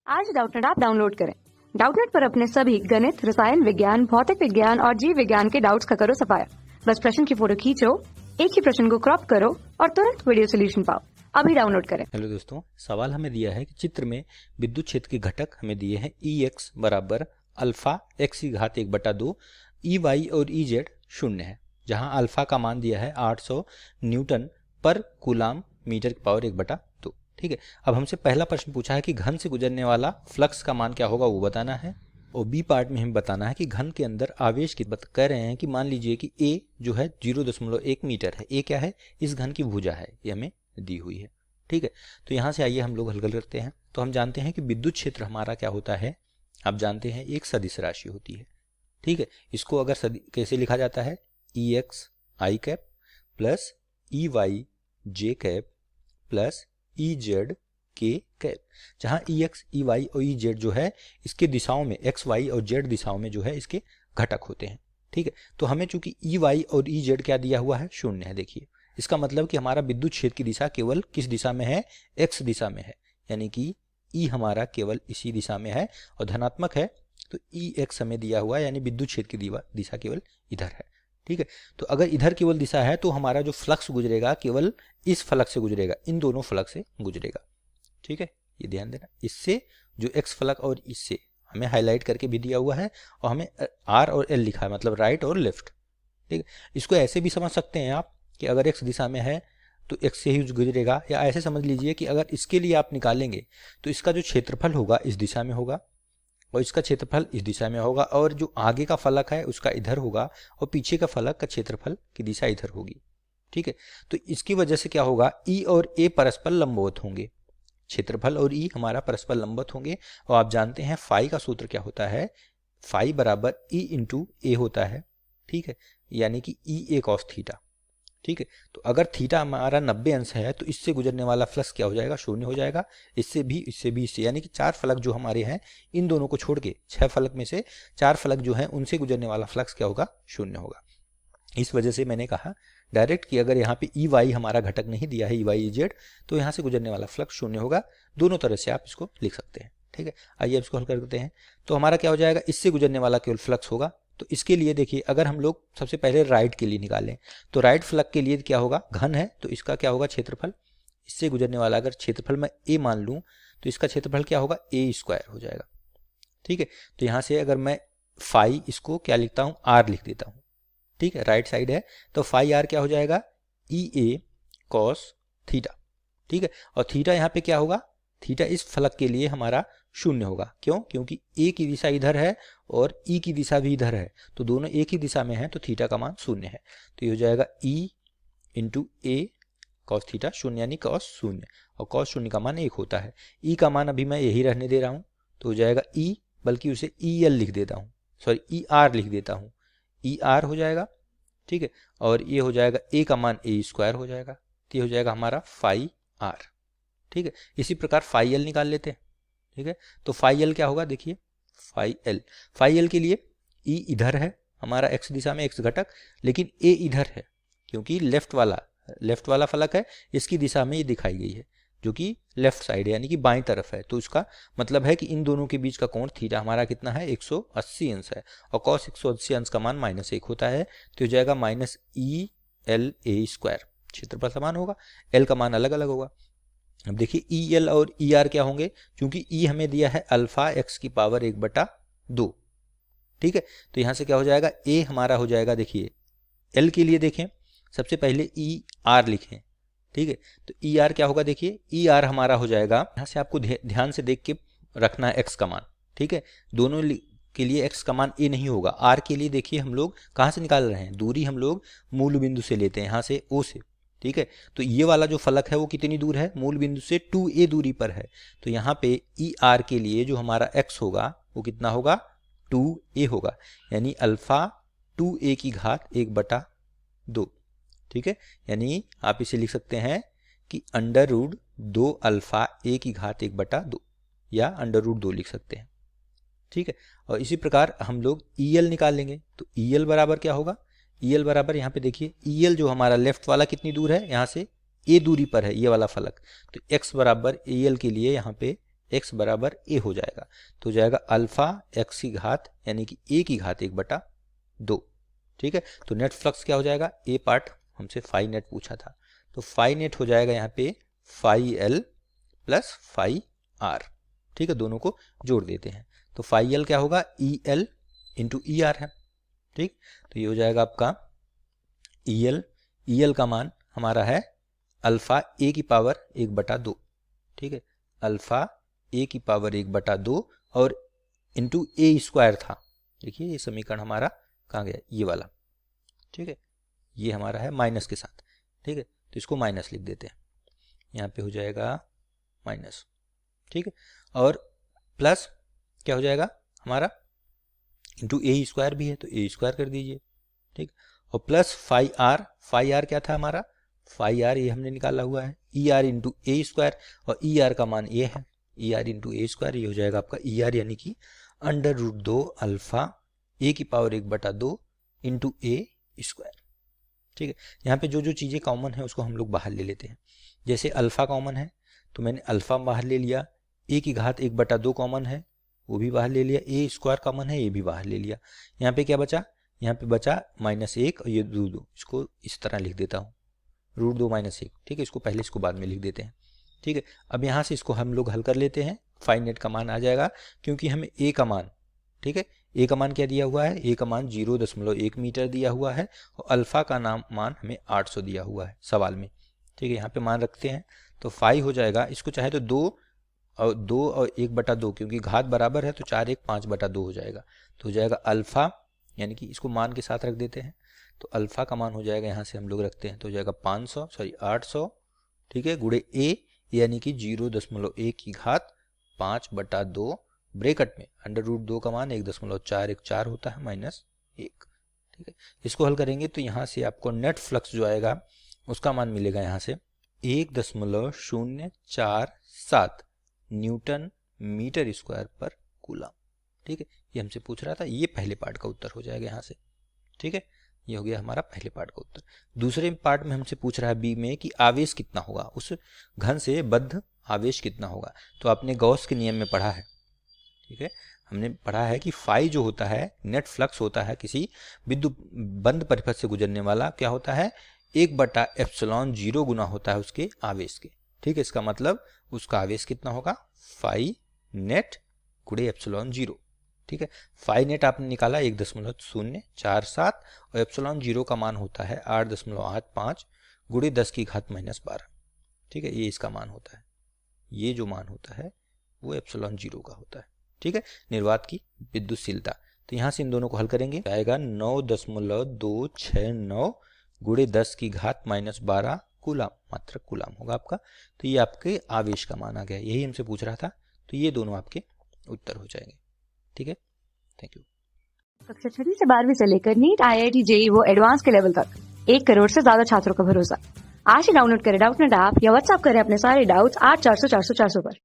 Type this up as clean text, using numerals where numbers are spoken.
आज Doubtnut app download करें। Doubtnut पर अपने सभी गणित, रसायन विज्ञान, भौतिक विज्ञान और जीव विज्ञान के डाउट्स का करो सफाया। बस प्रश्न की फोटो खींचो, एक ही प्रश्न को क्रॉप करो और तुरंत वीडियो सोल्यूशन पाओ। अभी डाउनलोड करें। हेलो दोस्तों, सवाल हमें दिया है कि चित्र में विद्युत क्षेत्र के घटक हमें दिए हैं Ex बराबर अल्फा x की घात 1/2, Ey और Ez शून्य है, जहां अल्फा का मान दिया है 800 न्यूटन पर कूलाम मीटर की पावर 1/2। ठीक है, अब हमसे पहला प्रश्न पूछा है कि घन से गुजरने वाला फ्लक्स का मान क्या होगा वो बताना है, और बी पार्ट में हमें बताना है कि घन के अंदर आवेश की कह रहे हैं कि मान लीजिए कि ए जो है 0.1 मीटर है। ए क्या है? इस घन की भुजा है, ये हमें दी हुई है। ठीक है, तो यहाँ से आइए हम लोग हल करते हैं। तो हम जानते हैं कि विद्युत क्षेत्र हमारा क्या होता है, आप जानते हैं एक सदिश राशि होती है। ठीक है, इसको अगर कैसे लिखा जाता है, Ex आई कैप प्लस Ey जे कैप प्लस Ez के कैप, जहाँ Ex Ey और Ez जो है इसके दिशाओं में x y और z दिशाओं में जो है इसके घटक होते हैं। ठीक है, तो हमें चूंकि Ey और Ez क्या दिया हुआ है, शून्य है। देखिए, इसका मतलब कि हमारा विद्युत क्षेत्र की दिशा केवल किस दिशा में है, x दिशा में है, यानी कि E हमारा केवल इसी दिशा में है और धनात्मक है, तो Ex हमें दिया हुआ है, यानी विद्युत क्षेत्र की दिशा केवल इधर है। ठीक है, तो अगर इधर केवल दिशा है तो हमारा जो फ्लक्स गुजरेगा केवल इस फलक से गुजरेगा, इन दोनों फलक से गुजरेगा। ठीक है, ये ध्यान देना, इससे जो x फलक और इससे हमें हाईलाइट करके भी दिया हुआ है, और हमें R और L लिखा है, मतलब राइट और लेफ्ट। ठीक है, इसको ऐसे भी समझ सकते हैं आप कि अगर x दिशा में है तो x से ही गुजरेगा, या ऐसे समझ लीजिए कि अगर इसके लिए आप निकालेंगे तो इसका जो क्षेत्रफल होगा इस दिशा में होगा और इसका क्षेत्रफल इस दिशा में होगा, और जो आगे का फलक है उसका इधर होगा और पीछे का फलक का क्षेत्रफल की दिशा इधर होगी। ठीक है, तो इसकी वजह से क्या होगा, E और A परस्पर लंबवत होंगे, क्षेत्रफल और E हमारा परस्पर लंबवत होंगे। और आप जानते हैं फाई का सूत्र क्या होता है, फाई बराबर E इंटू ए होता है। ठीक है, यानी कि E a cos थीटा। ठीक है, तो अगर थीटा हमारा 90 अंश है तो इससे गुजरने वाला फ्लक्स क्या हो जाएगा, शून्य हो जाएगा। इससे भी, इससे भी, इससे, यानी कि 4 फलक जो हमारे हैं इन दोनों को छोड़ के 6 फलक में से 4 फलक जो हैं उनसे गुजरने वाला फ्लक्स क्या होगा, शून्य होगा। इस वजह से मैंने कहा डायरेक्ट कि अगर यहाँ पे Ey हमारा घटक नहीं दिया है, Ey Z, तो यहाँ से गुजरने वाला फ्लक्स शून्य होगा। दोनों तरह से आप इसको लिख सकते हैं। ठीक है, आइए इसको हल करते हैं। तो हमारा क्या हो जाएगा, इससे गुजरने वाला केवल फ्लक्स होगा। तो इसके लिए देखिए, अगर हम लोग सबसे पहले राइट के लिए निकालें तो राइट फ्लक के लिए क्या होगा, घन है तो इसका क्या होगा, क्षेत्रफल। इससे गुजरने वाला अगर क्षेत्रफल मैं a मान लूँ तो इसका क्षेत्रफल क्या होगा, a² हो जाएगा। ठीक है, तो यहाँ से अगर मैं फाई इसको क्या लिखता हूँ, r लिख देता हूँ। ठीक है, राइट साइड है तो फाई r क्या हो जाएगा, Ea cos थीटा। ठीक है, और थीटा यहाँ पे क्या होगा, थीटा इस फलक के लिए हमारा शून्य होगा। क्यों? क्योंकि a की दिशा इधर है और E की दिशा भी इधर है, तो दोनों एक ही दिशा में है, तो थीटा का मान शून्य है। तो ये हो जाएगा E into a cos theta शून्य, यानी cos शून्य, और cos शून्य का मान 1 होता है। E का मान अभी मैं यही रहने दे रहा हूँ, तो हो जाएगा E, बल्कि उसे EL लिख देता हूँ, सॉरी ER लिख देता हूँ, ER हो जाएगा। ठीक है, और ये हो जाएगा a का मान a² हो जाएगा, तो ये हो जाएगा हमारा फाई r। ठीक है, इसी प्रकार फाई l निकाल लेते हैं। ठीक है, तो फाई l क्या होगा, देखिए फाई l के लिए E इधर है हमारा x दिशा में, x घटक, लेकिन a इधर है क्योंकि लेफ्ट वाला फलक है, इसकी दिशा में ये दिखाई गई है जो कि लेफ्ट साइड है, यानी कि बाईं तरफ है। तो इसका मतलब है कि इन दोनों के बीच का कोण थीटा हमारा कितना है, 180 अंश है, और cos 180 अंश का मान -1 होता है, तो हो जाएगा -ELA²। क्षेत्रफल समान होगा, L का मान अलग अलग होगा। अब देखिए EL और ER क्या होंगे, क्योंकि E हमें दिया है अल्फा x की पावर 1/2। ठीक है, तो यहाँ से क्या हो जाएगा, A हमारा हो जाएगा, देखिए L के लिए देखें, सबसे पहले ER लिखें। ठीक है, तो ER क्या होगा, देखिए ER हमारा हो जाएगा, यहाँ से आपको ध्यान से देख के रखना है x का मान। ठीक है, दोनों के लिए x का मान a नहीं होगा। r के लिए देखिए हम लोग कहाँ से निकाल रहे हैं, दूरी हम लोग मूल बिंदु से लेते हैं, यहाँ से O से। ठीक है, तो ये वाला जो फलक है वो कितनी दूर है, मूल बिंदु से 2a दूरी पर है, तो यहाँ पे ER के लिए जो हमारा x होगा वो कितना होगा, 2a होगा, यानी अल्फा 2a की घात 1/2। ठीक है, यानी आप इसे लिख सकते हैं कि √2 अल्फा a की घात 1/2, या √2 लिख सकते हैं। ठीक है, और इसी प्रकार हम लोग EL निकाल लेंगे, तो EL बराबर क्या होगा, EL बराबर यहाँ पे देखिए EL जो हमारा लेफ्ट वाला कितनी दूर है, यहाँ से a दूरी पर है ये वाला फलक, तो x बराबर EL के लिए यहाँ पे x बराबर a हो जाएगा। तो हो जाएगा अल्फा x की घात यानी कि a की घात 1/2। ठीक है, तो नेट फ्लक्स क्या हो जाएगा, a पार्ट हमसे फाई नेट पूछा था, तो फाई नेट हो जाएगा यहाँ पे phi l plus phi r। ठीक है, दोनों को जोड़ देते हैं तो फाई l क्या होगा, EL इंटू ER है। ठीक, तो ये हो जाएगा आपका EL का मान हमारा है अल्फा a की पावर 1/2। ठीक है, अल्फा a की पावर 1/2 और इंटू a स्क्वायर था। देखिए ये समीकरण हमारा कहाँ गया, ये वाला। ठीक है, ये हमारा है माइनस के साथ। ठीक है, तो इसको माइनस लिख देते हैं, यहाँ पे हो जाएगा माइनस। ठीक है, और प्लस क्या हो जाएगा हमारा, इंटू a स्क्वायर भी है तो a स्क्वायर कर दीजिए। ठीक, और प्लस फाई आर क्या था हमारा, फाई आर ये हमने निकाला हुआ है, ER इंटू a स्क्वायर, और ER का मान ये है, ER इंटू a स्क्वायर, ये हो जाएगा आपका ER यानी कि √2 अल्फा a की पावर 1/2 इंटू a स्क्वायर। ठीक है, यहाँ पे जो जो चीज़ें कॉमन है उसको हम लोग बाहर ले लेते हैं। जैसे अल्फा कॉमन है तो मैंने अल्फा बाहर ले लिया, a की घात 1/2 कॉमन है वो भी बाहर ले लिया, a स्क्वायर कॉमन है ये भी बाहर ले लिया। यहाँ पे क्या बचा, यहाँ पे बचा -1 और ये √2, इसको इस तरह लिख देता हूँ, √2 -1। ठीक है, इसको पहले इसको बाद में लिख देते हैं। ठीक है, अब यहाँ से इसको हम लोग हल कर लेते हैं, फाई नेट का मान आ जाएगा क्योंकि हमें a का मान, ठीक है, a का मान क्या दिया हुआ है, a का मान 0.1 मीटर दिया हुआ है और अल्फा का मान हमें 800 दिया हुआ है सवाल में। ठीक है, यहाँ पे मान रखते हैं तो फाई हो जाएगा, इसको चाहे तो 2 और 1/2 क्योंकि घात बराबर है तो 4 1 5/2 हो जाएगा। तो हो जाएगा अल्फा यानी कि इसको मान के साथ रख देते हैं तो अल्फा का मान हो जाएगा, यहाँ से हम लोग रखते हैं तो हो जाएगा 800। ठीक है, गुणे a यानी कि 0.1 की घात 5/2 ब्रैकेट में √2 का मान 1.414 होता है -1। ठीक है, इसको हल करेंगे तो यहाँ से आपको नेट फ्लक्स जो आएगा उसका मान मिलेगा यहाँ से 1.047 न्यूटन मीटर स्क्वायर पर कूलम। ठीक है, ये हमसे पूछ रहा था, ये पहले पार्ट का उत्तर हो जाएगा यहाँ से। ठीक है, ये हो गया हमारा पहले पार्ट का उत्तर। दूसरे पार्ट में हमसे पूछ रहा है बी में कि आवेश कितना होगा, उस घन से बद्ध आवेश कितना होगा। तो आपने गॉस के नियम में पढ़ा है, ठीक है, हमने पढ़ा है कि फाई जो होता है नेट फ्लक्स होता है किसी विद्युत बंद परिपथ से गुजरने वाला, क्या होता है 1/ε0 गुना होता है उसके आवेश के। ठीक है, इसका मतलब उसका आवेश कितना होगा, फाई नेट गुणे ε0। ठीक है, फाई नेट आपने निकाला 1.047 और ε0 का मान होता है 8.85 गुणे 10 की घात -12। ठीक है, ये इसका मान होता है, ये जो मान होता है वो ε0 का होता है। ठीक है, निर्वात की विद्युतशीलता, तो यहाँ से इन दोनों को हल करेंगे, आएगा 9.269 गुणे 10 की घात -12 कूलम, मात्र कूलम होगा आपका। तो ये आपके आवेश का मान आ गया, यही हमसे पूछ रहा था, तो ये दोनों आपके उत्तर हो जाएंगे। ठीक है, थैंक यू। कक्षा 6 से 12वीं से लेकर नीट, IIT, JEE वो एडवांस के लेवल तक 1 करोड़ से ज्यादा छात्रों का भरोसा। आज ही डाउनलोड करें डाउटनेट ऐप या व्हाट्सएप करें अपने सारे डाउट्स 8400 400 400 पर।